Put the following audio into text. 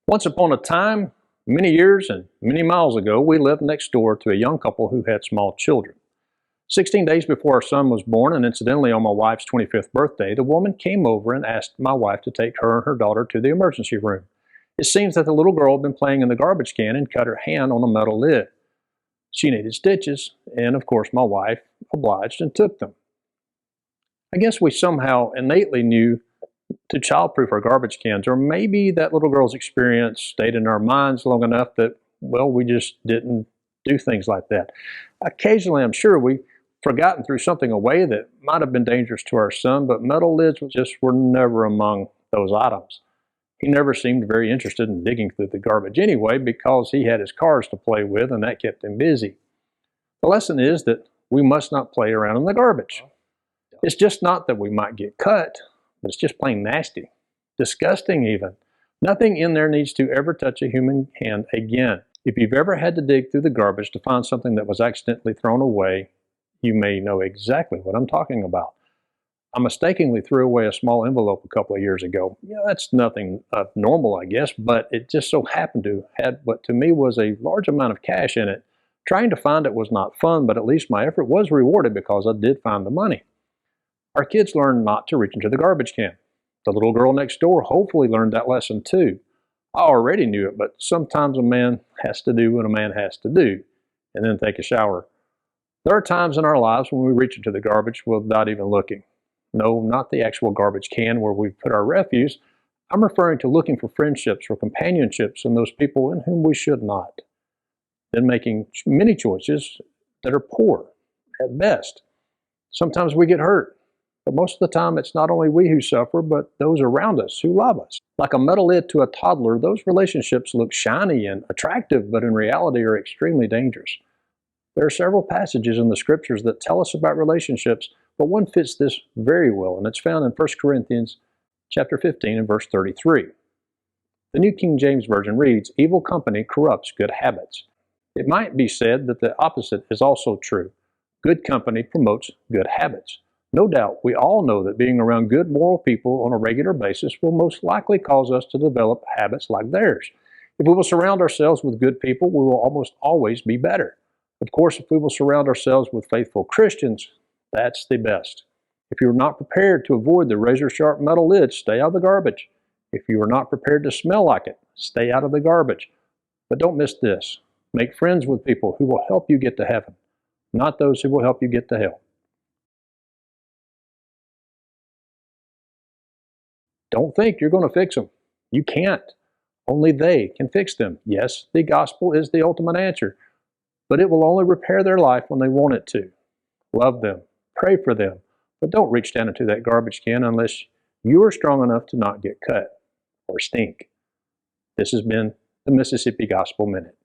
Once upon a time, many years and many miles ago, we lived next door to a young couple who had small children. 16 days before our son was born, and incidentally on my wife's 25th birthday, the woman came over and asked my wife to take her and her daughter to the emergency room. It seems that the little girl had been playing in the garbage can and cut her hand on a metal lid. She needed stitches, and of course my wife obliged and took them. I guess we somehow innately knew to childproof our garbage cans, or maybe that little girl's experience stayed in our minds long enough that, well, we just didn't do things like that. Occasionally, I'm sure we forgotten threw something away that might have been dangerous to our son, but metal lids just were never among those items. He never seemed very interested in digging through the garbage anyway, because he had his cars to play with and that kept him busy. The lesson is that we must not play around in the garbage. It's just not that we might get cut, but it's just plain nasty, disgusting even. Nothing in there needs to ever touch a human hand again. If you've ever had to dig through the garbage to find something that was accidentally thrown away, you may know exactly what I'm talking about. I mistakenly threw away a small envelope a couple of years ago. That's nothing abnormal, I guess, but it just so happened to have what to me was a large amount of cash in it. Trying to find it was not fun, but at least my effort was rewarded because I did find the money. Our kids learned not to reach into the garbage can. The little girl next door hopefully learned that lesson too. I already knew it, but sometimes a man has to do what a man has to do, and then take a shower. There are times in our lives when we reach into the garbage without even looking. No, not the actual garbage can where we put our refuse. I'm referring to looking for friendships or companionships in those people in whom we should not. Then making many choices that are poor at best. Sometimes we get hurt, but most of the time it's not only we who suffer, but those around us who love us. Like a metal lid to a toddler, those relationships look shiny and attractive, but in reality are extremely dangerous. There are several passages in the scriptures that tell us about relationships, but one fits this very well, and it's found in 1 Corinthians chapter 15 and verse 33. The New King James Version reads, "Evil company corrupts good habits." It might be said that the opposite is also true. Good company promotes good habits. No doubt, we all know that being around good moral people on a regular basis will most likely cause us to develop habits like theirs. If we will surround ourselves with good people, we will almost always be better. Of course, if we will surround ourselves with faithful Christians, that's the best. If you are not prepared to avoid the razor-sharp metal lids, stay out of the garbage. If you are not prepared to smell like it, stay out of the garbage. But don't miss this. Make friends with people who will help you get to heaven, not those who will help you get to hell. Don't think you're going to fix them. You can't. Only they can fix them. Yes, the gospel is the ultimate answer, but it will only repair their life when they want it to. Love them. Pray for them. But don't reach down into that garbage can unless you are strong enough to not get cut or stink. This has been the Mississippi Gospel Minute.